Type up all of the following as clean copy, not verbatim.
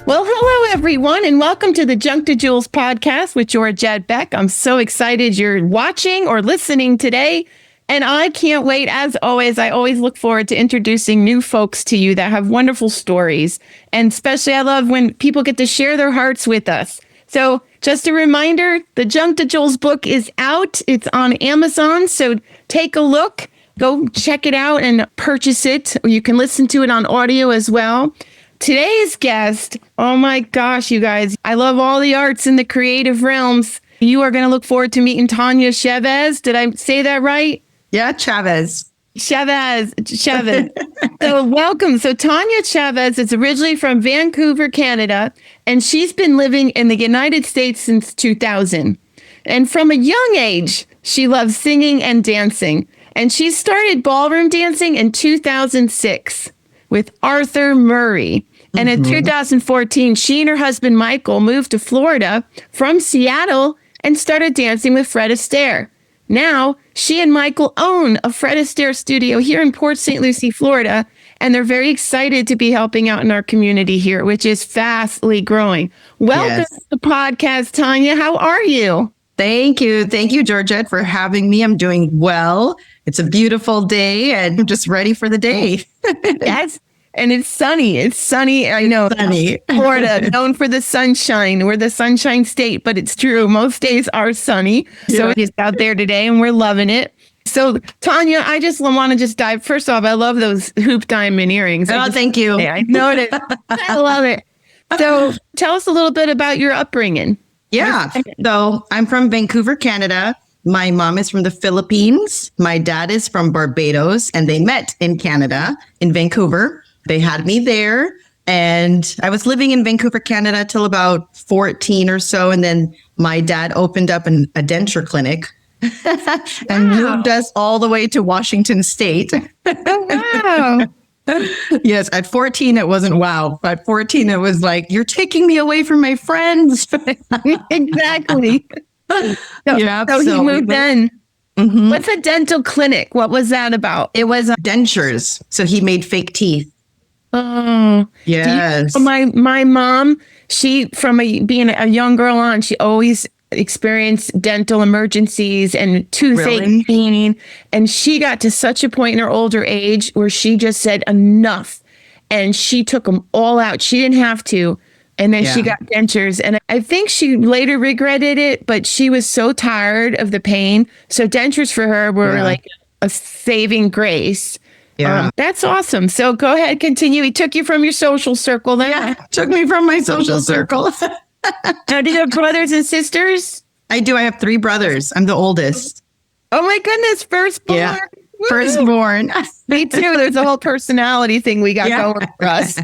Well, hello, everyone, and welcome to the Junk to Jewels podcast with Georgette Beck. I'm so excited you're watching or listening today, and I can't wait. As always, I always look forward to introducing new folks to you that have wonderful stories, and especially I love when people get to share their hearts with us. So just a reminder, the Junk to Jewels book is out. It's on Amazon, so take a look. Go check it out and purchase it. You can listen to it on audio as well. Today's guest, oh my gosh, you guys, I love all the arts in the creative realms. You are going to look forward to meeting Tanya Chaves. Did I say that right? Yeah, Chaves. Chaves. So welcome. So Tanya Chaves is originally from Vancouver, Canada, and she's been living in the United States since 2000. And from a young age, she loves singing and dancing. And she started ballroom dancing in 2006 with Arthur Murray. And in 2014, she and her husband, Michael, moved to Florida from Seattle and started dancing with Fred Astaire. Now, she and Michael own a Fred Astaire studio here in Port St. Lucie, Florida, and they're very excited to be helping out in our community here, which is fastly growing. Welcome to the podcast, Tanya. How are you? Thank you. Thank you, Georgette, for having me. I'm doing well. It's a beautiful day, and I'm just ready for the day. Yes. And it's sunny. It's sunny. I know. Sunny. Florida, known for the sunshine. We're the sunshine state, but it's true. Most days are sunny. So it is out there today, and we're loving it. So, Tanya, I just want to dive. First off, I love those hoop diamond earrings. Thank you. I noticed. I love it. So tell us a little bit about your upbringing. Yeah. So I'm from Vancouver, Canada. My mom is from the Philippines. My dad is from Barbados, and they met in Canada, in Vancouver. They had me there, and I was living in Vancouver, Canada till about 14 or so. And then my dad opened up a denture clinic and moved us all the way to Washington State. Wow. Yes, at 14, it wasn't wow. At 14, it was like, you're taking me away from my friends. Exactly. So he moved in. Mm-hmm. What's a dental clinic? What was that about? It was dentures. So he made fake teeth. Oh, yes. My mom, she, from being a young girl on, she always experienced dental emergencies and toothache pain. And she got to such a point in her older age where she just said enough. And she took them all out. She didn't have to. And then she got dentures. And I think she later regretted it, but she was so tired of the pain. So dentures for her were like a saving grace. Yeah. That's awesome. So go ahead, continue. He took you from your social circle then? Yeah, took me from my social circle. Now, do you have brothers and sisters? I do. I have 3 brothers. I'm the oldest. Oh my goodness, firstborn. Yeah. Firstborn. Me too. There's a whole personality thing we got going for us.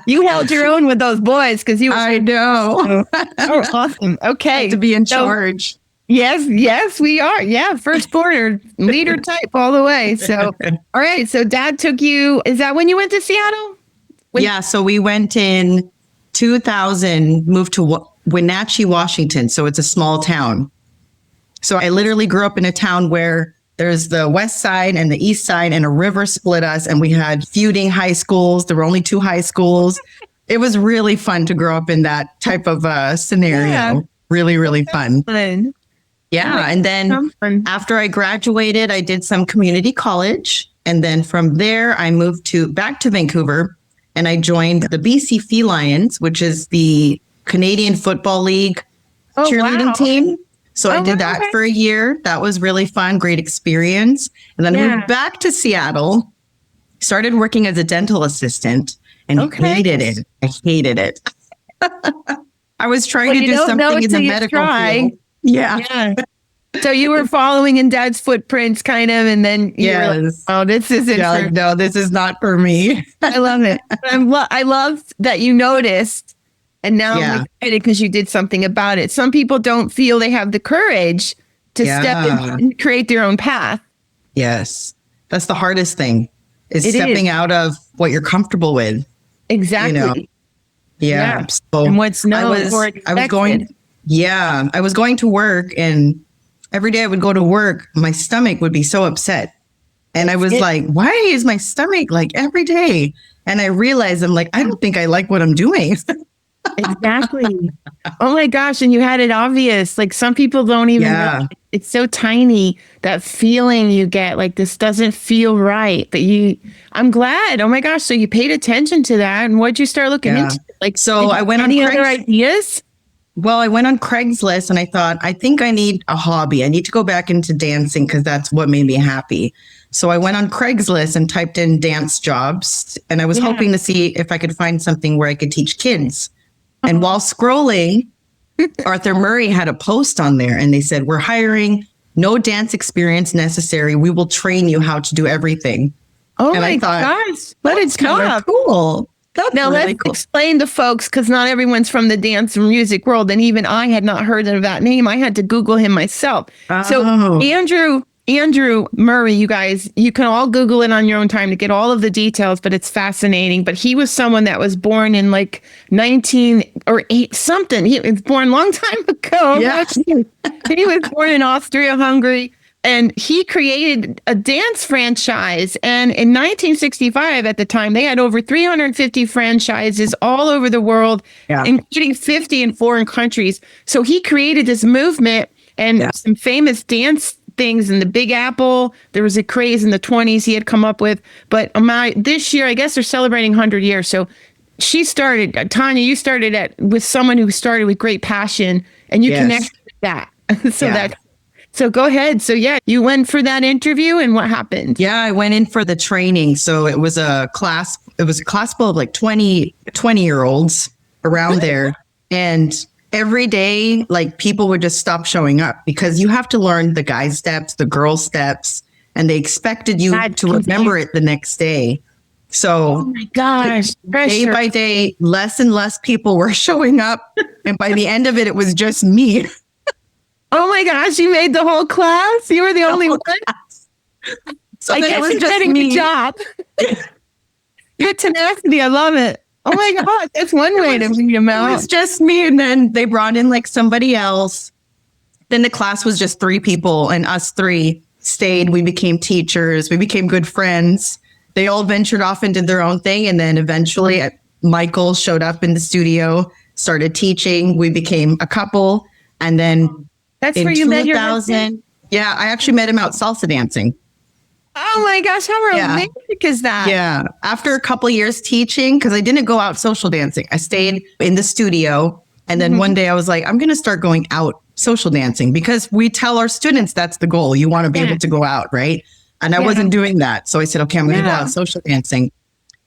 You held your own with those boys because you were I know. Oh, awesome. Okay. To be in charge. Yes, we are. Yeah, firstborn or leader type all the way. So, all right. So dad took you, is that when you went to Seattle? So we went in 2000, moved to Wenatchee, Washington. So it's a small town. So I literally grew up in a town where there's the west side and the east side, and a river split us, and we had feuding high schools. There were only 2 high schools. It was really fun to grow up in that type of scenario. Yeah. Really, really fun. Yeah. And then after I graduated, I did some community college. And then from there, I moved back to Vancouver, and I joined the BC Felines, which is the Canadian Football League cheerleading team. So I did that for a year. That was really fun, great experience. And then I moved back to Seattle, started working as a dental assistant, and hated it. I hated it. I was trying to do something in the medical field. Yeah. So you were following in dad's footprints kind of, and then you were like, oh, this isn't no, this is not for me. I love it. I love that you noticed, and now I'm excited because you did something about it. Some people don't feel they have the courage to step in and create their own path. Yes. That's the hardest thing, is stepping out of what you're comfortable with. Exactly. You know? Yeah. So And what's known or expected. I was going to work, and every day I would go to work, my stomach would be so upset. And I was like, why is my stomach like every day? And I realized I'm like, I don't think I like what I'm doing. Exactly. Oh my gosh. And you had it obvious. Like some people don't even know. It's so tiny, that feeling you get like this doesn't feel right. But I'm glad. Oh my gosh. So you paid attention to that. And what'd you start looking into? Like, so I went on any other ideas? Well, I went on Craigslist and I thought, I think I need a hobby. I need to go back into dancing because that's what made me happy. So I went on Craigslist and typed in dance jobs, and I was hoping to see if I could find something where I could teach kids. And while scrolling, Arthur Murray had a post on there, and they said, we're hiring, no dance experience necessary. We will train you how to do everything. Oh, and my gosh. What a job. Cool. That's now really let's cool. explain to folks, because not everyone's from the dance and music world. And even I had not heard of that name. I had to Google him myself. So Andrew Murray, you guys, you can all Google it on your own time to get all of the details, but it's fascinating. But he was someone that was born in like 19 or 8 something. He was born a long time ago. Yeah. He was born in Austria-Hungary. And he created a dance franchise. And in 1965, at the time, they had over 350 franchises all over the world, including 50 in foreign countries. So he created this movement and some famous dance things in the Big Apple. There was a craze in the 20s he had come up with. But this year, I guess they're celebrating 100 years. So she started, Tanya, you started with someone who started with great passion, and you connected with that. So go ahead. So you went for that interview, and what happened? Yeah, I went in for the training. So it was a class full of like 20-year-olds around there. And every day, like people would just stop showing up because you have to learn the guy steps, the girl steps, and they expected you to remember it the next day. So, oh my gosh, day by day, less and less people were showing up. And by the end of it, it was just me. Oh my gosh, you made the whole class? You were the only one? So I guess you're getting a job. Your tenacity, I love it. Oh my God, that's one way to bring them out. It was just me, and then they brought in like somebody else. Then the class was just 3 people, and us 3 stayed. We became teachers. We became good friends. They all ventured off and did their own thing. And then eventually Michael showed up in the studio, started teaching. We became a couple. And then that's where you met your husband? Yeah, I actually met him out salsa dancing. Oh my gosh, how romantic is that? Yeah. After a couple of years teaching, because I didn't go out social dancing, I stayed in the studio. And then one day I was like, I'm going to start going out social dancing, because we tell our students that's the goal. You want to be able to go out, right? And I wasn't doing that. So I said, okay, I'm going to go out social dancing.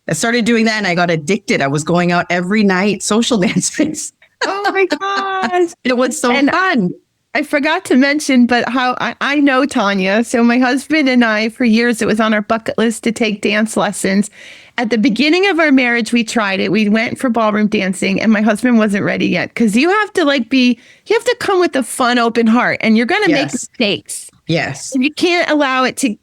I started doing that and I got addicted. I was going out every night social dancing. Oh my gosh. It was so fun. I forgot to mention, but how I know Tanya. So my husband and I, for years, it was on our bucket list to take dance lessons. At the beginning of our marriage, we tried it. We went for ballroom dancing, and my husband wasn't ready yet, because you have to come with a fun, open heart, and you're going to make mistakes. Yes. You can't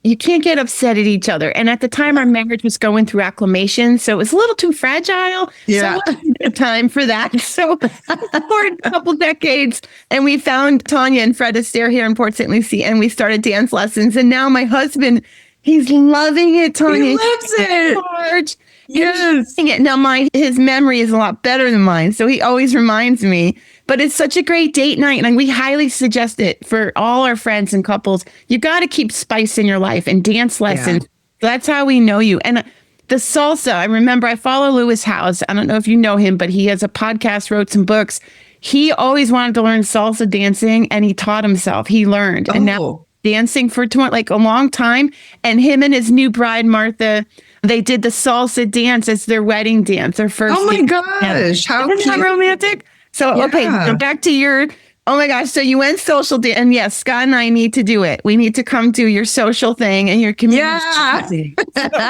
you can't get upset at each other. And at the time, our marriage was going through acclimation, so it was a little too fragile. Yeah. So it wasn't time for that. So for a couple decades, and we found Tanya and Fred Astaire here in Port St. Lucie, and we started dance lessons. And now my husband, he's loving it, Tanya. He loves it. Yes. Now his memory is a lot better than mine, so he always reminds me. But it's such a great date night, and we highly suggest it for all our friends and couples. You got to keep spice in your life, and dance lessons. That's how we know you. And the salsa, I remember I follow Lewis House. I don't know if you know him, but he has a podcast, wrote some books. He always wanted to learn salsa dancing, and he taught himself. He learned. And now dancing for a long time. And him and his new bride, Martha, they did the salsa dance as their wedding dance, their first. Oh my gosh. How Isn't that romantic? So, okay, so back to oh my gosh. So you went social dance, and yes, Scott and I need to do it. We need to come do your social thing and your community. Yeah.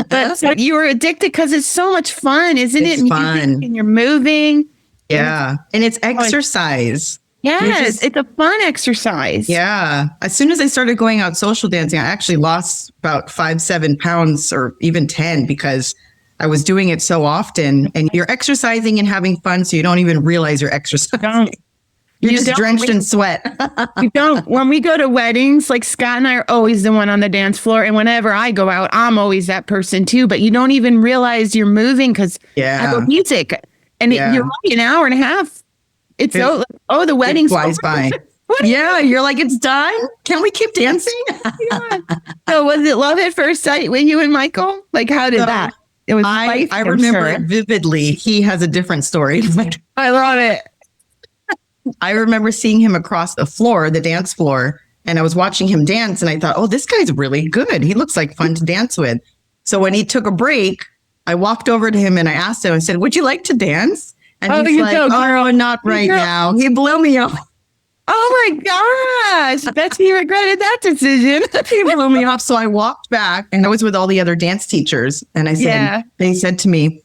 But you were addicted because it's so much fun, isn't it? It's fun. And you're moving. Yeah. And it's exercise. Yes, it's a fun exercise. Yeah. As soon as I started going out social dancing, I actually lost about 5-7 pounds, or even 10, because I was doing it so often, and you're exercising and having fun, so you don't even realize you're exercising. Don't. You're You just don't. drenched in sweat. You don't. When we go to weddings, like Scott and I are always the one on the dance floor. And whenever I go out, I'm always that person too. But you don't even realize you're moving because I go music. And you're like an hour and a half. It's so, the wedding's flies by. Yeah, you're like, it's done. Can we keep dancing? Yeah. So was it love at first sight with you and Michael? Like, how did that? It was. I remember it vividly. He has a different story. I love it. I remember seeing him across the floor, the dance floor, and I was watching him dance, and I thought, oh, this guy's really good. He looks like fun to dance with. So when he took a break, I walked over to him and I asked him, I said, would you like to dance? And he's like, oh, not right now. He blew me off. Oh my gosh. That's he regretted that decision. He blew me off. So I walked back, and I was with all the other dance teachers. And I said, they said to me,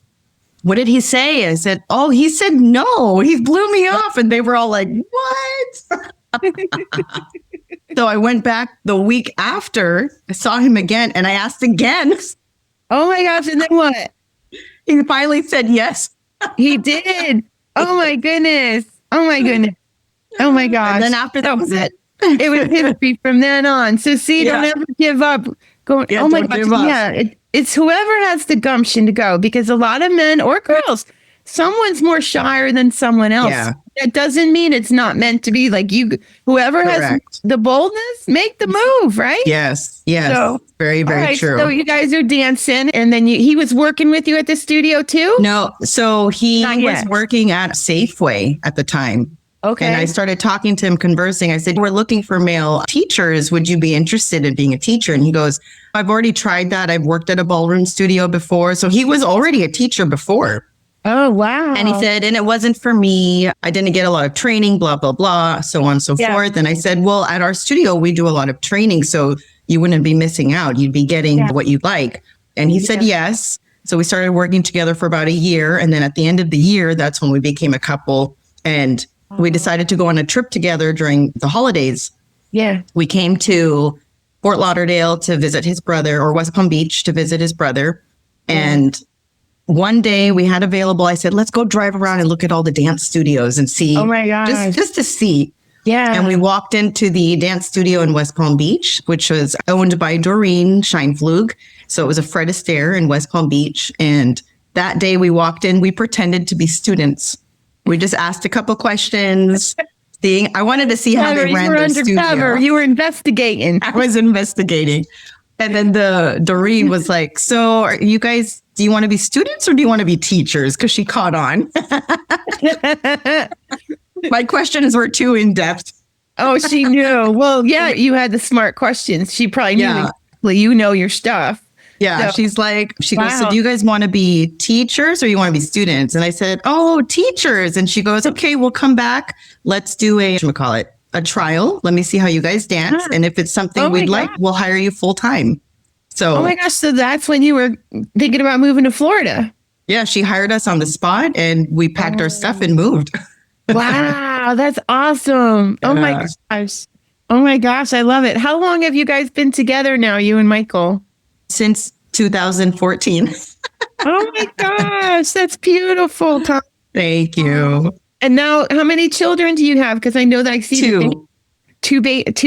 what did he say? I said, oh, he said no. He blew me off. And they were all like, what? So I went back the week after. I saw him again, and I asked again. Oh my gosh. And then what? He finally said yes. He did. Oh my goodness. Oh my goodness. Oh my gosh. And then after that was it. It was history from then on. So see, don't ever give up. Oh my gosh. Yeah. It's whoever has the gumption to go, because a lot of men or girls, someone's more shyer than someone else. Yeah. That doesn't mean it's not meant to be. Like whoever has the boldness, make the move, right? Yes. Yes. So, very, very true. So you guys are dancing, and then he was working with you at the studio too? No. So he was working at Safeway at the time. Okay. And I started talking to him, conversing. I said, we're looking for male teachers. Would you be interested in being a teacher? And he goes, I've already tried that. I've worked at a ballroom studio before. So he was already a teacher before. Oh, wow. And he said, and it wasn't for me. I didn't get a lot of training, blah, blah, blah, so on and so forth. And I said, well, at our studio, we do a lot of training. So you wouldn't be missing out. You'd be getting what you'd like. And he said, yes. So we started working together for about a year. And then at the end of the year, that's when we became a couple. And we decided to go on a trip together during the holidays. Yeah. We came to Fort Lauderdale to visit his brother, or West Palm Beach to visit his brother. And one day we had available, I said, let's go drive around and look at all the dance studios and see. Oh my gosh. Just to see. Yeah. And we walked into the dance studio in West Palm Beach, which was owned by Doreen Scheinflug. So it was a Fred Astaire in West Palm Beach. And that day we walked in, we pretended to be students. We just asked a couple questions. I wanted to see how they ran the studio. You were investigating. I was investigating. And then Doreen was like, so are you guys, do you want to be students or do you want to be teachers? Because she caught on. My questions were too in-depth. Oh, she knew. Well, yeah, you had the smart questions. She probably knew exactly, your stuff. Yeah, so, she goes, so do you guys want to be teachers or you want to be students? And I said, oh, teachers. And she goes, okay, we'll come back. Let's do a trial. Let me see how you guys dance. And if it's something we'd like, we'll hire you full time. So, oh my gosh. So that's when you were thinking about moving to Florida. Yeah, she hired us on the spot and we packed our stuff and moved. Wow, that's awesome. Oh my gosh. Oh my gosh, I love it. How long have you guys been together now, you and Michael? Since 2014. Oh my gosh, that's beautiful, Tom. Thank you. And now, how many children do you have? Because I know that I see two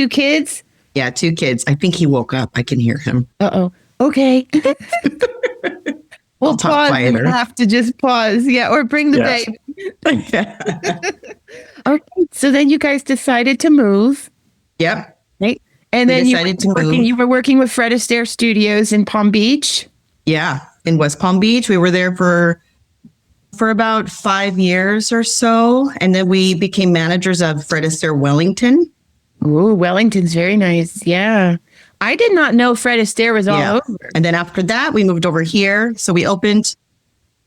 kids. Yeah, 2 kids. I think he woke up. I can hear him. Uh-oh. Okay. We'll pause. We'll have to just pause. Yeah, or bring the baby. Okay. So then you guys decided to move. Yep. Right. And then you were working with Fred Astaire Studios in Palm Beach. Yeah, in West Palm Beach. We were there for about 5 years or so. And then we became managers of Fred Astaire Wellington. Ooh, Wellington's very nice. Yeah. I did not know Fred Astaire was all over. And then after that, we moved over here. So we opened,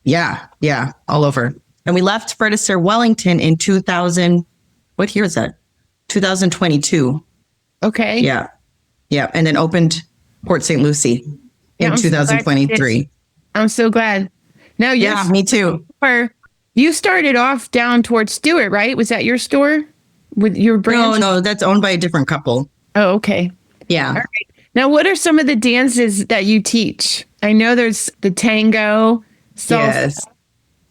all over. And we left Fred Astaire Wellington in 2000. What year is that? 2022. Okay. Yeah. Yeah. And then opened Port St. Lucie in 2023. I'm so glad. Now, me too. You started off down towards Stewart, right? Was that your store with your brand? No, that's owned by a different couple. Oh, okay. Yeah. All right. Now, what are some of the dances that you teach? I know there's the tango. salsa,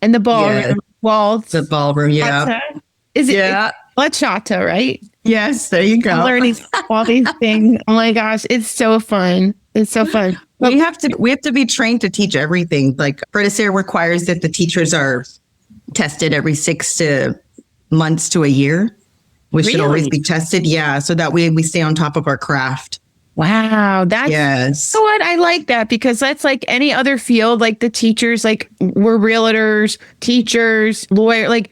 and the ballroom, Yes. waltz, The ballroom. Yeah. bachata. Is it Yeah. it's bachata, right? Yes. There you I'm go. learning all these things. Oh my gosh, it's so fun. It's so fun. But We have to be trained to teach everything. Like Fred Astaire requires that the teachers are tested every 6 months to a year. We should always really? be tested. Yeah. So that way we stay on top of our craft. Wow, that's Yes. so what I like that because that's like any other field, like the teachers, like we're realtors, teachers, lawyer, like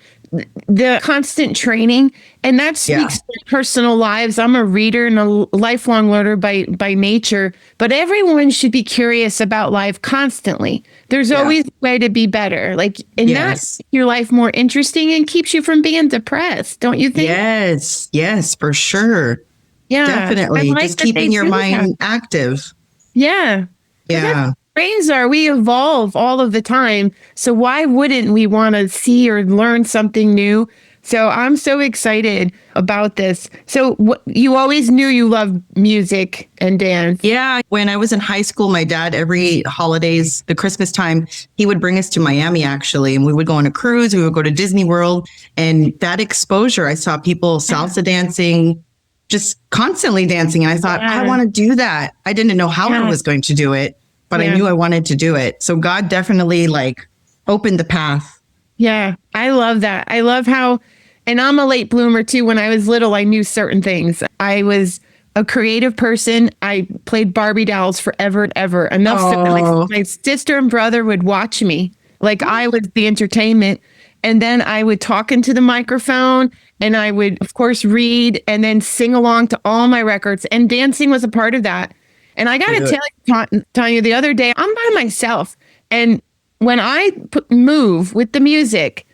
the constant training, and that Yeah. speaks to personal lives. I'm a reader and a lifelong learner by nature, but everyone should be curious about life constantly. There's Yeah. always a way to be better, like, and that Yes. makes your life more interesting and keeps you from being depressed. Don't you think? Yes. Yes, for sure. Yeah, Definitely. I like Just that they keeping your do that. mind active. Yeah. 'Cause that's Yeah. what brains are. We evolve all of the time. So why wouldn't we want to see or learn something new? So I'm so excited about this. So you always knew you loved music and dance. Yeah. When I was in high school, my dad, every holidays, the Christmas time, he would bring us to Miami actually. And we would go on a cruise. We would go to Disney World. And that exposure, I saw people salsa dancing, just constantly dancing. And I thought, Yeah. I want to do that. I didn't know how I Yeah. was going to do it, but I Yeah. knew I wanted to do it. So God definitely like opened the path. Yeah, I love that. I love how, and I'm a late bloomer too. When I was little, I knew certain things. I was a creative person. I played Barbie dolls forever and ever. Enough so that Oh. my sister and brother would watch me. Like I was the entertainment. And then I would talk into the microphone and I would, of course, read and then sing along to all my records. And dancing was a part of that. And I got to tell you, Tanya, the other day, I'm by myself. And when I move with the music,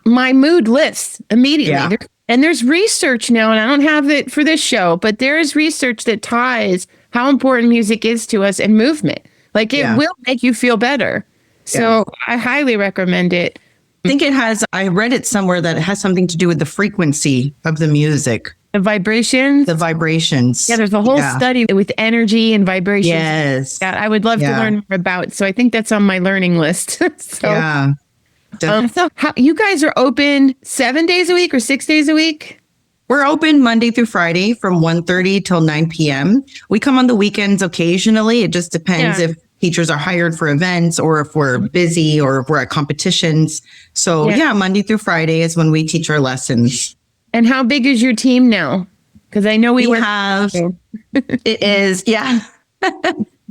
my mood lifts immediately. Yeah. And there's research now, and I don't have it for this show, but there is research that ties how important music is to us and movement. Like it Yeah. will make you feel better. So I highly recommend it. I think I read it somewhere that it has something to do with the frequency of the music, The vibrations. the vibrations. Yeah, there's a whole study with energy and vibrations. Yes. That I would love to learn more about. So I think that's on my learning list. Yeah. So you guys are open 7 days a week or 6 days a week? We're open Monday through Friday from 1:30 till 9 p.m. We come on the weekends occasionally. It just depends if teachers are hired for events or if we're busy or if we're at competitions. So Monday through Friday is when we teach our lessons. And how big is your team now? Because I know we have, it is,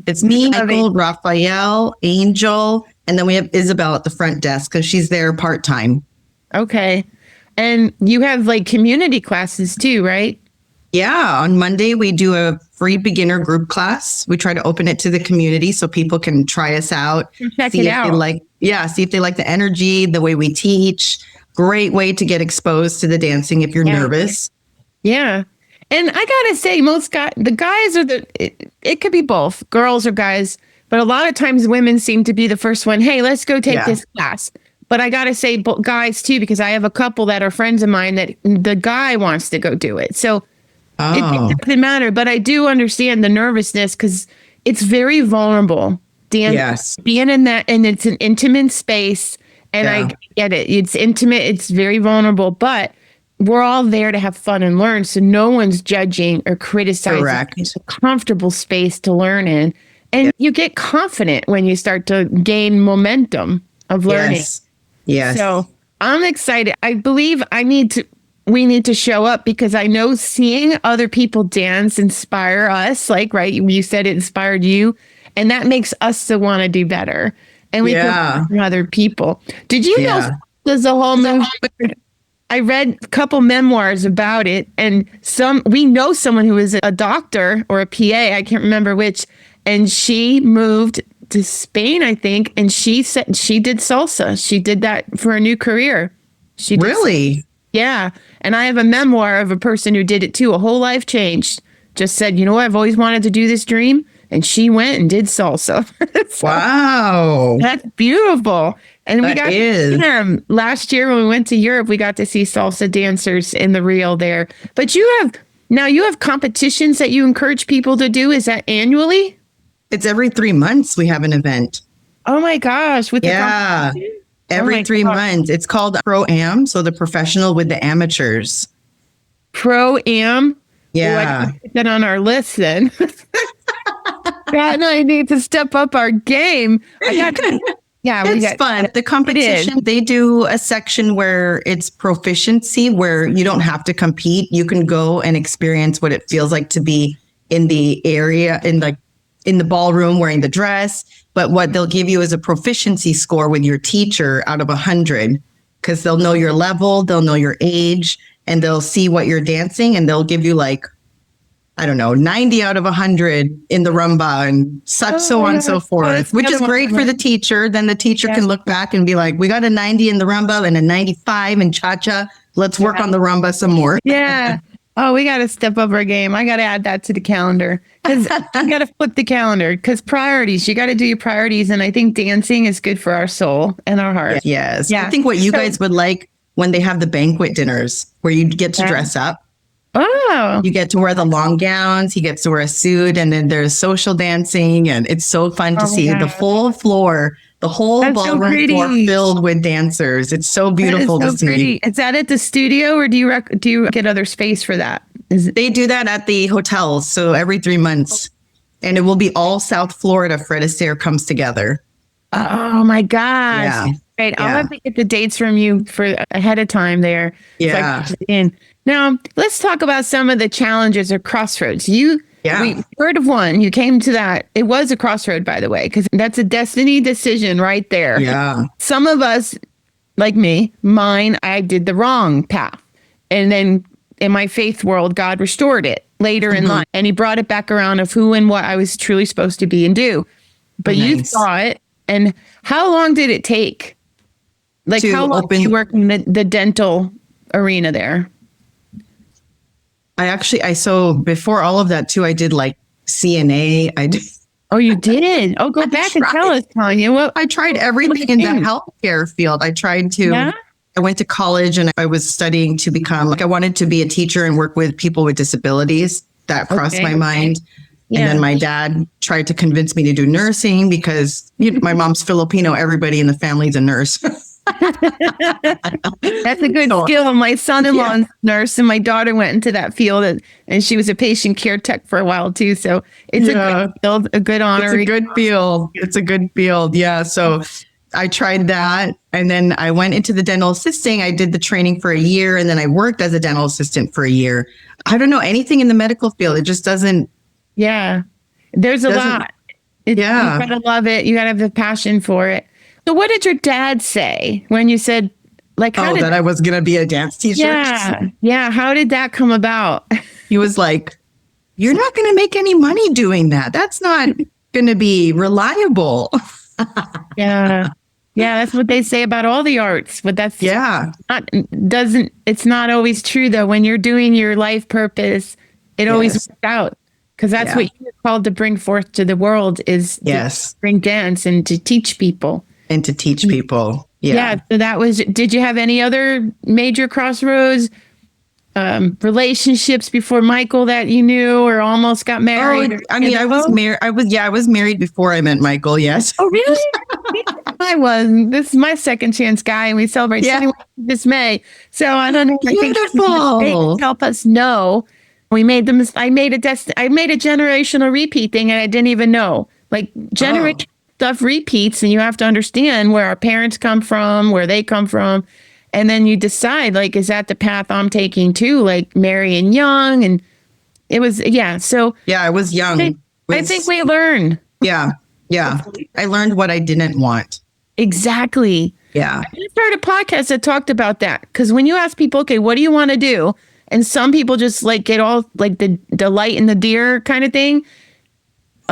it's me, Michael, Raphael, Angel, and then we have Isabel at the front desk because she's there part-time. Okay. And you have like community classes too, right? Yeah. On Monday, we do a free beginner group class. We try to open it to the community so people can try us out. Check see it if out. They like, see if they like the energy, the way we teach. Great way to get exposed to the dancing if you're nervous. Yeah. And I gotta say, the guys are it could be both, girls or guys, but a lot of times women seem to be the first one. Hey, let's go take this class. But I gotta say, guys too, because I have a couple that are friends of mine that the guy wants to go do it. So it doesn't matter. But I do understand the nervousness because it's very vulnerable. Being in that, and it's an intimate space. And I get it. It's intimate. It's very vulnerable, but we're all there to have fun and learn. So no one's judging or criticizing. Correct. It's a comfortable space to learn in. And you get confident when you start to gain momentum of learning. Yes. So I'm excited. I believe we need to show up because I know seeing other people dance inspire us. Like, right, you said it inspired you. And that makes us to want to do better. And we can learn from other people. Did you know there's a whole movement? I read a couple memoirs about it, and we know someone who is a doctor or a PA, I can't remember which, and she moved to Spain, I think, and she said she did salsa. She did that for a new career. Really? Yeah. And I have a memoir of a person who did it too. A whole life changed. Just said, you know what? I've always wanted to do this dream. And she went and did salsa. Wow. That's beautiful. And we got last year when we went to Europe, we got to see salsa dancers in the Rio there. But you have competitions that you encourage people to do. Is that annually? It's every 3 months we have an event. Oh my gosh. With Yeah. the Every 3 months. It's called Pro-Am, so the professional with the amateurs. Pro-Am. Yeah. Oh, I put that on our list then. Pat and I need to step up our game. It's fun. The competition, they do a section where it's proficiency, where you don't have to compete. You can go and experience what it feels like to be in the area, in the ballroom wearing the dress. But what they'll give you is a proficiency score with your teacher out of 100, because they'll know your level, they'll know your age, and they'll see what you're dancing, and they'll give you like, I don't know, 90 out of 100 in the rumba and so on and so forth, which is great for the teacher. Then the teacher can look back and be like, we got a 90 in the rumba and a 95 in cha-cha. Let's work on the rumba some more. Yeah. Oh, we got to step up our game. I got to add that to the calendar, because you got to flip the calendar, because priorities, you got to do your priorities. And I think dancing is good for our soul and our heart. Yes. Yeah. I think what you guys would like when they have the banquet dinners where you get to dress up. Oh, you get to wear the long gowns. He gets to wear a suit, and then there's social dancing, and it's so fun to see the full floor, the whole ballroom floor filled with dancers. It's so beautiful to see. Is that at the studio, or do you get other space for that? They do that at the hotels, so every 3 months, and it will be all South Florida. Fred Astaire comes together. Oh my gosh! Yeah. Right, I'll have to get the dates from you for ahead of time there. Yeah. So now, let's talk about some of the challenges or crossroads. We heard of one. You came to that. It was a crossroad, by the way, because that's a destiny decision right there. Yeah. Some of us, like me, I did the wrong path. And then in my faith world, God restored it later in life. And he brought it back around of who and what I was truly supposed to be and do. But you saw it. And how long did it take? Like, how long did you work in the dental arena there? So before all of that too, I did like CNA. Oh, you did? Oh, go back and tell us, Tanya. Well, I tried everything in the healthcare field. I went to college and I was studying to become, I wanted to be a teacher and work with people with disabilities. That crossed my mind. Yeah. And then my dad tried to convince me to do nursing because my mom's Filipino. Everybody in the family's a nurse. That's a good skill. My son-in-law's nurse, and my daughter went into that field, and she was a patient care tech for a while too. So it's a good field, a good honor. It's a good field. It's a good field. Yeah. So I tried that, and then I went into the dental assisting. I did the training for a year, and then I worked as a dental assistant for a year. I don't know anything in the medical field. It just doesn't. Yeah, there's a lot. You gotta love it. You gotta have the passion for it. So what did your dad say when you said, like, that I was going to be a dance teacher? Yeah. Yeah. How did that come about? He was like, you're not going to make any money doing that. That's not going to be reliable. Yeah. Yeah. That's what they say about all the arts, but it's not always true though. When you're doing your life purpose, it always works out. Because that's what you're called to bring forth to the world is to bring dance and to teach people. And to teach people. Yeah. So that was, did you have any other major crossroads, relationships before Michael that you knew or almost got married? I was married. I was married before I met Michael. Yes. Oh, really? I was. This is my second chance guy, and we celebrate 21 this May. So I don't know. Beautiful. I think help us know. We made them. I made a generational repeat thing, and I didn't even know. Like generation stuff repeats, and you have to understand where our parents come from, where they come from, and then you decide, like, is that the path I'm taking too? Like marrying young, and it was So I was young. I think we learn. Yeah. I learned what I didn't want. Exactly. Yeah. I just heard a podcast that talked about that, because when you ask people, okay, what do you want to do? And some people just like get all like the light in the deer kind of thing.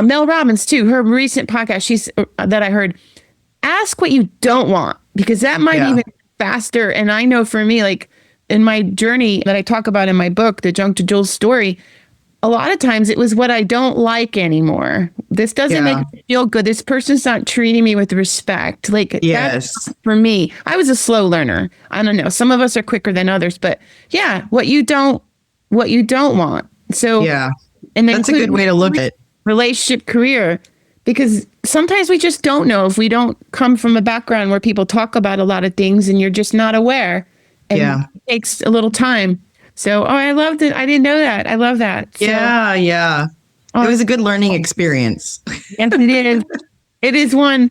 Mel Robbins too, her recent podcast, that I heard, ask what you don't want, because that might even be faster. And I know for me, like in my journey that I talk about in my book, The Junk to Jewels Story, a lot of times it was what I don't like anymore. This doesn't make me feel good. This person's not treating me with respect. Like that's for me. I was a slow learner. I don't know. Some of us are quicker than others, but what you don't want. So and that's a good way to look at it. Relationship, career. because sometimes we just don't know if we don't come from a background where people talk about a lot of things and you're just not aware. And it takes a little time. So, I loved it. I didn't know that. I love that. So, yeah. It was a good learning experience. Yes, it is. It is one.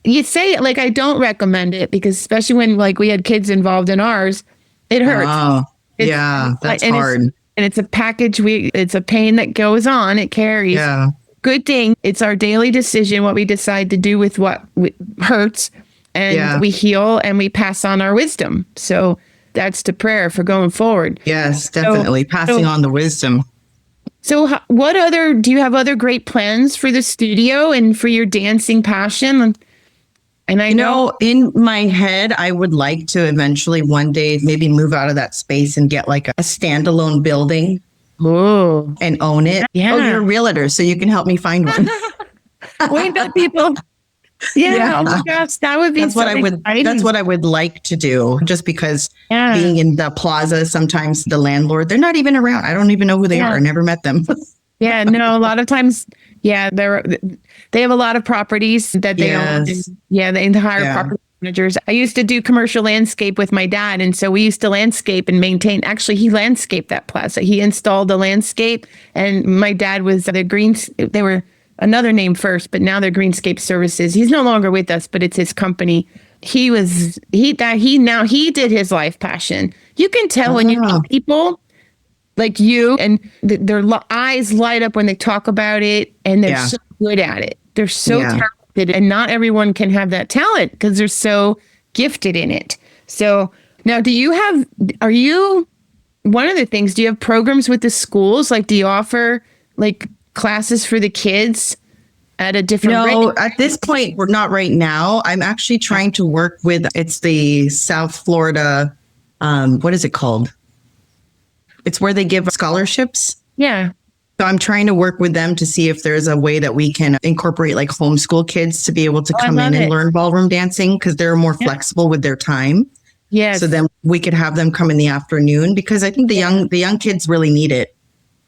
You say it like I don't recommend it because especially when like we had kids involved in ours, it hurts. Oh, that's hard. And it's a package. It's a pain that goes on. It carries. Yeah. Good thing. It's our daily decision what we decide to do with what hurts. And we heal and we pass on our wisdom. So that's the prayer for going forward. Yes, definitely. Passing on the wisdom. So do you have other great plans for the studio and for your dancing passion? And I know in my head, I would like to eventually one day maybe move out of that space and get like a standalone building and own it. Yeah. Oh, you're a realtor, so you can help me find one. Wait, the people. Yeah. Oh my gosh, that would be exciting. That's what I would like to do. Just because being in the plaza, sometimes the landlord, they're not even around. I don't even know who they are. I never met them. Yeah, no, a lot of times, they have a lot of properties that they own. They hire property managers. I used to do commercial landscape with my dad, and so we used to landscape and maintain. Actually, he landscaped that plaza. He installed the landscape, and my dad was the greens. They were another name first, but now they're Greenscape Services. He's no longer with us, but it's his company. He did his life passion. You can tell when you meet people like you and their eyes light up when they talk about it, and they're so good at it. They're so talented, and not everyone can have that talent because they're so gifted in it. So now do you have programs with the schools? Like, do you offer like classes for the kids at a different rate? No, at this point, we're not right now. I'm actually trying to work with, it's the South Florida, what is it called? It's where they give scholarships. Yeah. So I'm trying to work with them to see if there's a way that we can incorporate like homeschool kids to be able to come in and learn ballroom dancing because they're more flexible with their time. Yes. So then we could have them come in the afternoon because I think the young kids really need it.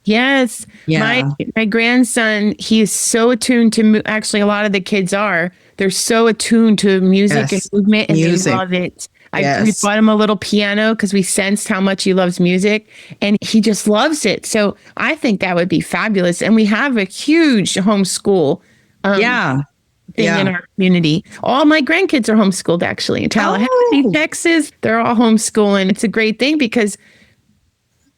Yes. Yeah. My grandson, he's so attuned to, actually a lot of the kids they're so attuned to music and movement, and they love it. We bought him a little piano because we sensed how much he loves music, and he just loves it. So I think that would be fabulous. And we have a huge homeschool thing in our community. All my grandkids are homeschooled actually in Tallahassee, Texas. They're all homeschooling. It's a great thing because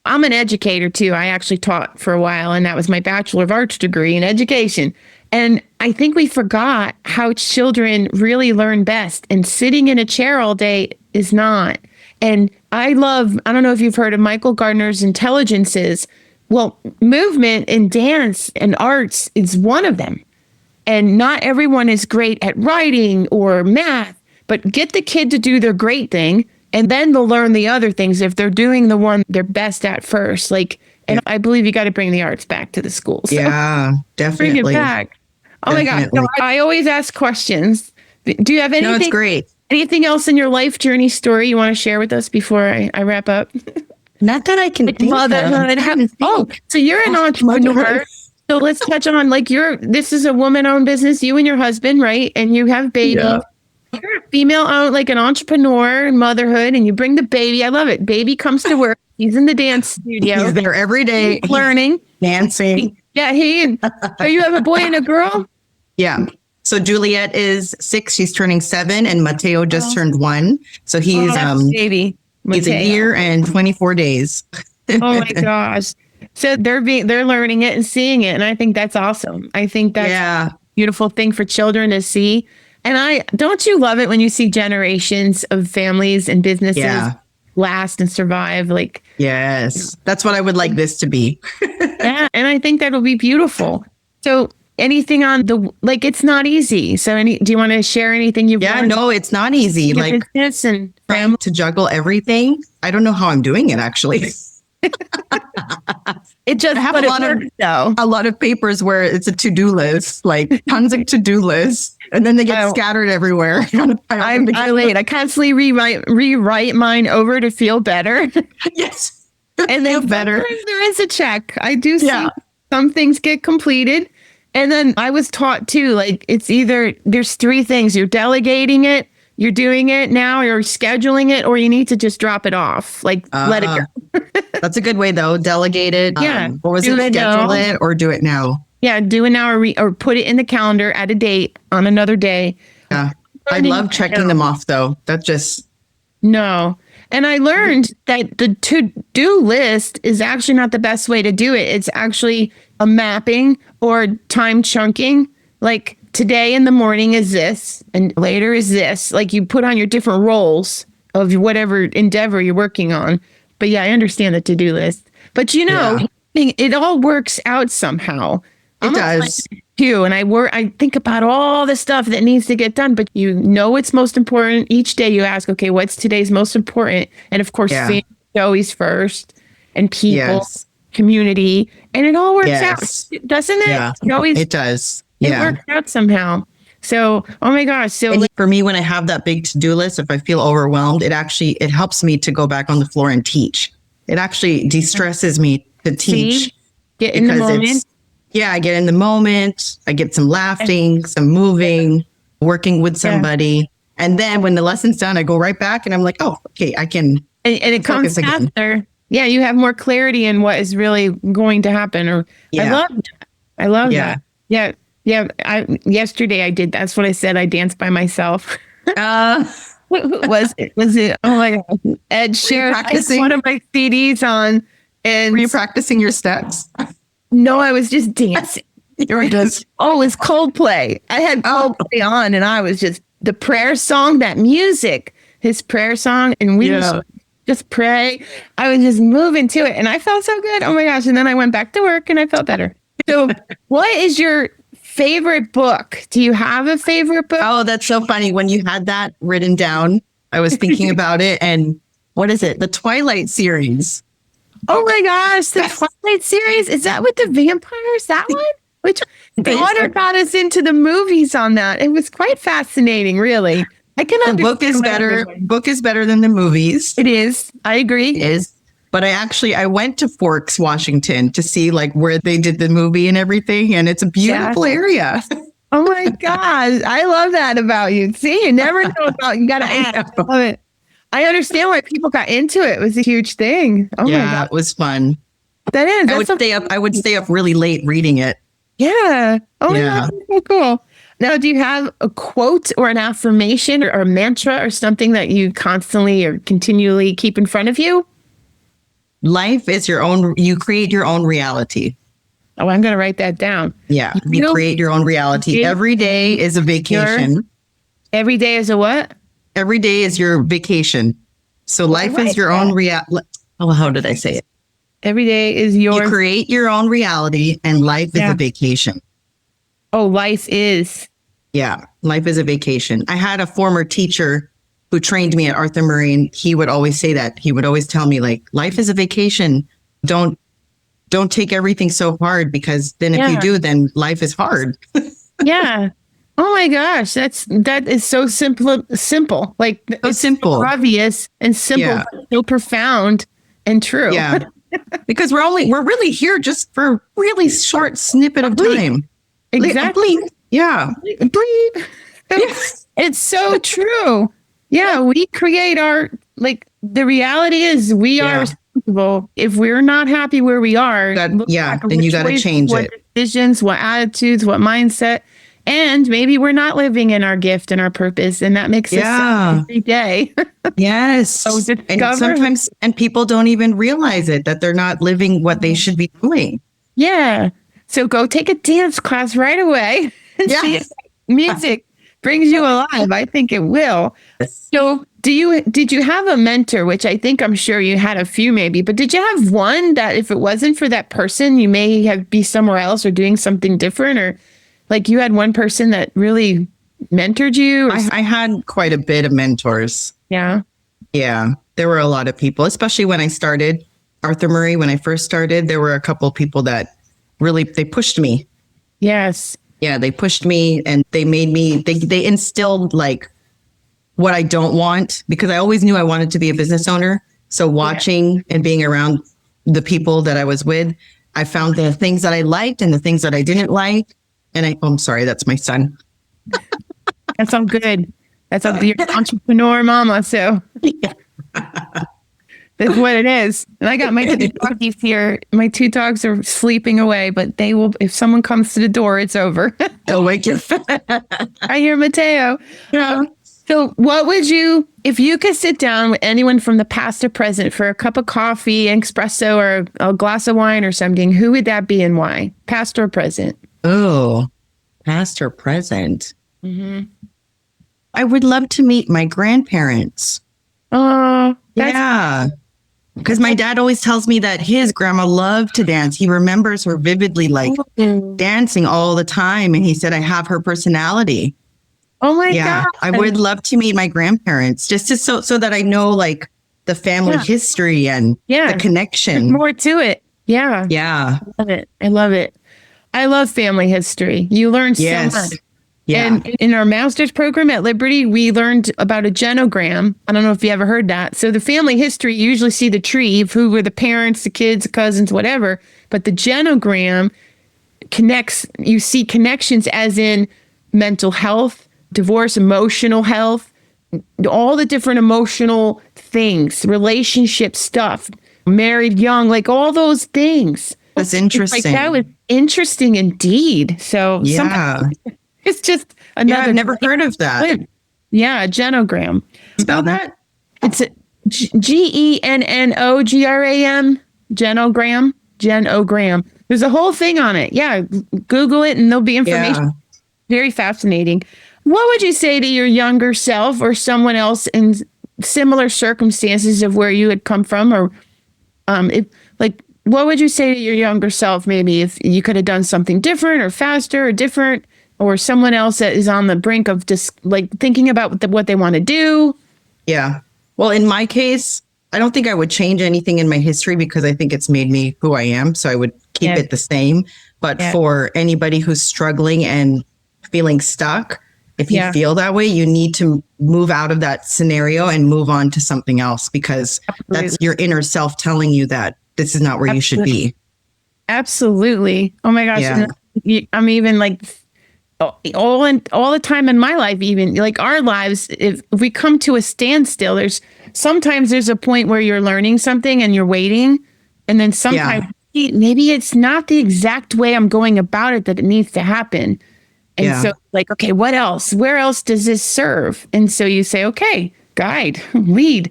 I'm an educator too. I actually taught for a while, and that was my Bachelor of Arts degree in education. And I think we forgot how children really learn best, and sitting in a chair all day is not. And I don't know if you've heard of Michael Gardner's intelligences. Well, movement and dance and arts is one of them. And not everyone is great at writing or math, but get the kid to do their great thing, and then they'll learn the other things if they're doing the one they're best at first. And I believe you got to bring the arts back to the schools. So yeah, definitely. Bring it back. Oh my God. No, I always ask questions. Do you have anything? No, it's great. Anything else in your life journey story you want to share with us before I wrap up? Not that I can think of. So you're an entrepreneur. So let's touch on this is a woman-owned business, you and your husband, right? And you have baby. Yeah. You're a female-owned, like an entrepreneur and motherhood, and you bring the baby. I love it. Baby comes to work. He's in the dance studio. He's there every day. He's learning. Dancing. Yeah, so you have a boy and a girl? Yeah. So Juliet is 6. She's turning 7, and Mateo just turned 1. So he's baby. He's a year and 24 days. Oh my gosh. So they're learning it and seeing it, and I think that's awesome. I think that's a beautiful thing for children to see. And don't you love it when you see generations of families and businesses last and survive? Yes, that's what I would like this to be. Yeah, and I think that'll be beautiful. So anything on it's not easy. So do you want to share anything you've learned? No, it's not easy. Business and family to juggle everything. I don't know how I'm doing it actually. It just I have a lot of papers where it's a to-do list, tons of to-do lists, and then they get scattered everywhere. I'm late. I constantly rewrite mine over to feel better. Yes. And then better. There is a check. I do see some things get completed, And then I was taught too, like it's either there's three things. You're delegating it, you're doing it now, you're scheduling it, or you need to just drop it off. Like let it go. That's a good way though. Delegate it. Yeah. What was it? Schedule it or do it now. Yeah. Do it now or put it in the calendar at a date on another day. Yeah. I love checking them off though. That just. No. And I learned that the to-do list is actually not the best way to do it. It's actually a mapping or time chunking. Like today in the morning is this and later is this. Like you put on your different roles of whatever endeavor you're working on. But yeah, I understand the to-do list. But it all works out somehow. It does. Too. And I think about all the stuff that needs to get done, but you know what's most important. Each day you ask, okay, what's today's most important? And of course, family is always first, and people, community, and it all works out, doesn't it? Yeah, it does. It works out somehow. So, oh my gosh. So for me, when I have that big to-do list, if I feel overwhelmed, it helps me to go back on the floor and teach. It actually de-stresses me to teach. Get in the moment. Yeah, I get in the moment. I get some laughing, some moving, working with somebody. And then when the lesson's done, I go right back and I'm like, oh, okay, I can. And it comes faster. Yeah, you have more clarity in what is really going to happen. I love that. Yeah. Yesterday I did. That's what I said. I danced by myself. Was it? Oh my God. Ed Sheeran, one of my CDs on. And were you practicing your steps? No, I was just dancing. It was Coldplay. I had Coldplay on and I was just the prayer song, that music, his prayer song. And we just pray. I was just moving to it and I felt so good. Oh my gosh. And then I went back to work and I felt better. So what is your favorite book? Do you have a favorite book? Oh, that's so funny. When you had that written down, I was thinking about it. And what is it? The Twilight series. Oh my gosh, the Twilight series? Is that with the vampires? That one? Which daughter got us into the movies on that. It was quite fascinating, really. I can understand. Book is better than the movies. It is. I agree. It is. But I went to Forks, Washington to see like where they did the movie and everything. And it's a beautiful area. Oh my gosh. I love that about you. See, you never know about, you got to ask. I love it. I understand why people got into it. It was a huge thing. Oh my God. It was fun. That is. I would stay up really late reading it. Yeah. Oh my God. That's so cool. Now, do you have a quote or an affirmation or a mantra or something that you constantly or continually keep in front of you? Life is you create your own reality. Oh, I'm going to write that down. Yeah. You create your own reality. Every day is a vacation. Every day is a what? Every day is your vacation. So life is your own reality. Oh, how did I say it? Every day is you create your own reality and life is a vacation. Oh, life is. Yeah. Life is a vacation. I had a former teacher who trained me at Arthur Murray and he would always say that. He would always tell me like, life is a vacation. Don't take everything so hard because then if you do, then life is hard. Yeah. Oh my gosh, that is so simple. Like so simple, so obvious and simple, but so profound and true. Yeah, because we're really here just for a really short snippet of time. Exactly. Yeah. Bleep. It's so true. Yeah, we create the reality is we are responsible. If we're not happy where we are, then you got to change what decisions, what attitudes, what mindset. And maybe we're not living in our gift and our purpose, and that makes us sad every day. Yes. So and people don't even realize it, that they're not living what they should be doing. Yeah. So go take a dance class right away and see if music brings you alive. I think it will. So did you have a mentor, which I'm sure you had a few maybe, but did you have one that if it wasn't for that person, you may be somewhere else or doing something different, or like you had one person that really mentored you? I had quite a bit of mentors. Yeah. Yeah. There were a lot of people, especially when I started Arthur Murray. When I first started, there were a couple of people that really, they pushed me. Yes. Yeah. They pushed me and they made me, they instilled like what I don't want, because I always knew I wanted to be a business owner. So watching and being around the people that I was with, I found the things that I liked and the things that I didn't like. I'm sorry, that's my son. That's all good. That's all you're an entrepreneur mama. So Yeah. that's what it is. And I got my two doggies here. My two dogs are sleeping away, but they will, if someone comes to the door, it's over. They'll wake you. I hear Mateo. Yeah. So what would you, if you could sit down with anyone from the past or present for a cup of coffee, an espresso, or a glass of wine or something, who would that be and why? Past or present? Oh, past or present? Mm-hmm. I would love to meet my grandparents. Oh, Yeah. Because my dad always tells me that his grandma loved to dance. He remembers her vividly, like dancing all the time. And he said, I have her personality. Oh my Yeah. God. I would love to meet my grandparents just to, so that I know like the family history and the connection. There's more to it. Yeah. Yeah. I love it. I love it. I love family history. You learn so much. Yeah. And in our master's program at Liberty, we learned about a genogram. I don't know if you ever heard that. So the family history, you usually see the tree of who were the parents, the kids, the cousins, whatever. But the genogram connects, you see connections as in mental health, divorce, emotional health, all the different emotional things, relationship stuff, married young, like all those things. That's interesting. Like, that was interesting indeed. So it's just another. Yeah, I've never heard of that. Yeah, a genogram. Spell that? It's a GENNOGRAM. Genogram. Genogram. There's a whole thing on it. Yeah, Google it and there'll be information. Yeah. Very fascinating. What would you say to your younger self or someone else in similar circumstances of where you had come from, or what would you say to your younger self, maybe if you could have done something different or faster or different, or someone else that is on the brink of just like thinking about what they want to do? Yeah. Well, in my case, I don't think I would change anything in my history because I think it's made me who I am. So I would keep it the same. But for anybody who's struggling and feeling stuck, if you feel that way, you need to move out of that scenario and move on to something else, because that's your inner self telling you that this is not where you should be. Absolutely. Oh my gosh. Yeah. I'm even like all the time in my life, even like our lives, if we come to a standstill, sometimes there's a point where you're learning something and you're waiting. And then sometimes maybe it's not the exact way I'm going about it that it needs to happen. And so like, okay, what else? Where else does this serve? And so you say, okay, guide, lead.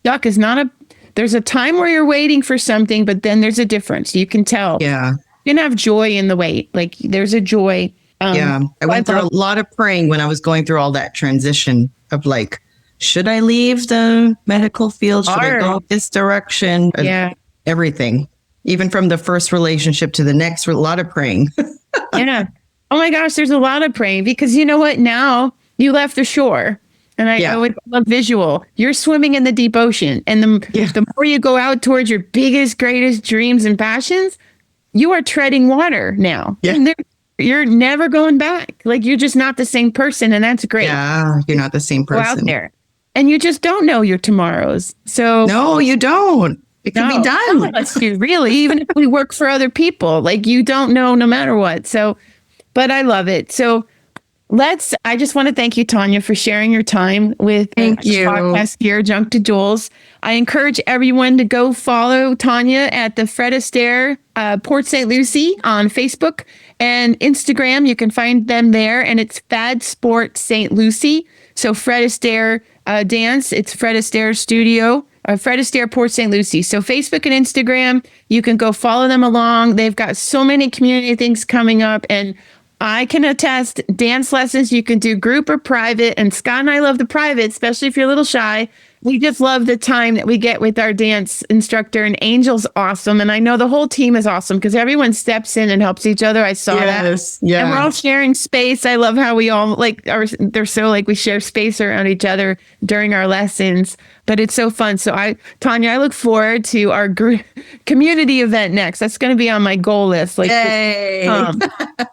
Stuck is not there's a time where you're waiting for something, but then there's a difference. You can tell. Yeah. You can have joy in the wait. Like there's a joy. I went through a lot of praying when I was going through all that transition of like, should I leave the medical field? Should I go this direction? Yeah. Everything. Even from the first relationship to the next, a lot of praying. Yeah. Oh my gosh, there's a lot of praying, because you know what? Now you left the shore, and I would love visual. You're swimming in the deep ocean, and the more you go out towards your biggest, greatest dreams and passions, you are treading water now. Yeah. And you're never going back. Like you're just not the same person, and that's great. Yeah, you're not the same person. Go out there, and you just don't know your tomorrows. So no, you don't. It can be done. Unless you really, even if we work for other people, like you don't know no matter what. So. But I love it. So I just want to thank you, Tanya, for sharing your time with podcast here, Junk to Jewels. I encourage everyone to go follow Tanya at the Fred Astaire Port St. Lucie on Facebook and Instagram. You can find them there, and it's Fad Sport St. Lucie. So Fred Astaire Dance, it's Fred Astaire Studio. Fred Astaire Port St. Lucie. So Facebook and Instagram, you can go follow them along. They've got so many community things coming up, and I can attest, dance lessons, you can do group or private. And Scott and I love the private, especially if you're a little shy. We just love the time that we get with our dance instructor, and Angel's awesome. And I know the whole team is awesome because everyone steps in and helps each other. I saw that. Yeah. And we're all sharing space. I love how we all they're so like we share space around each other during our lessons. But it's so fun. So Tanya, I look forward to our community event next. That's going to be on my goal list. Like, yay.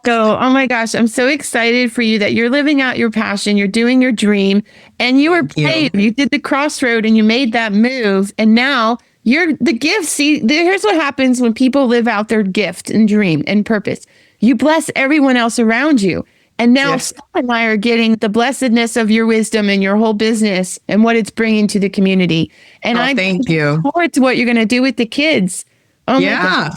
So, oh my gosh, I'm so excited for you that you're living out your passion. You're doing your dream, and you were brave. You did the crossroad and you made that move. And now you're the gift. See, here's what happens when people live out their gift and dream and purpose. you bless everyone else around you. And now Scott and I are getting the blessedness of your wisdom and your whole business and what it's bringing to the community. And I thank you. look forward to what you're going to do with the kids. Oh my God.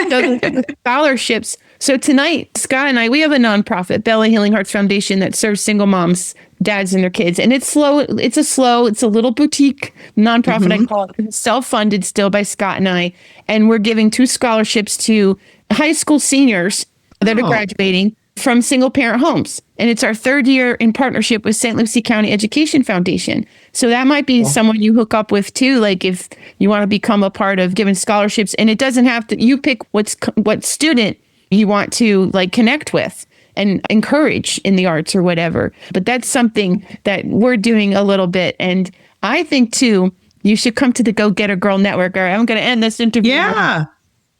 So scholarships. So tonight, Scott and I, we have a nonprofit, Bella Healing Hearts Foundation, that serves single moms, dads, and their kids. And it's a little boutique nonprofit. I call it, self-funded still by Scott and I. And we're giving 2 scholarships to high school seniors that are graduating from single parent homes. And it's our 3rd year in partnership with St. Lucie County Education Foundation. So that might be someone you hook up with too, like if you want to become a part of giving scholarships. And it doesn't have to, you pick what student you want to like connect with and encourage in the arts or whatever. But that's something that we're doing a little bit. And I think too, you should come to the Go Get a Girl Network. All right, I'm going to end this interview. Yeah.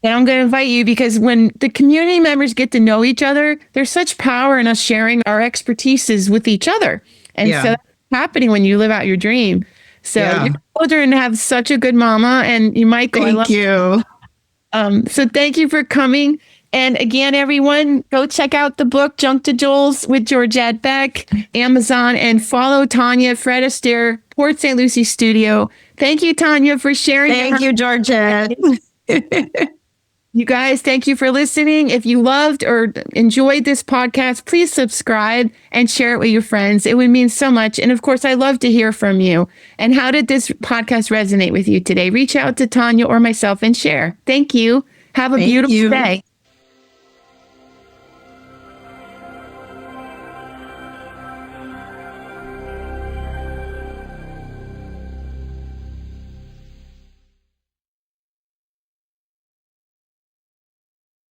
And I'm going to invite you because when the community members get to know each other, there's such power in us sharing our expertises with each other. And so that's happening when you live out your dream. So your children have such a good mama, and you might go. Thank you. So thank you for coming. And again, everyone, go check out the book, Junk to Jules with Georgette Beck, Amazon, and follow Tanya, Fred Astaire Port St. Lucie studio. Thank you, Tanya, for sharing. Thank you, Georgette. You guys, thank you for listening. If you loved or enjoyed this podcast, please subscribe and share it with your friends. It would mean so much. And of course, I love to hear from you. And how did this podcast resonate with you today? Reach out to Tanya or myself and share. Thank you. Have a beautiful day.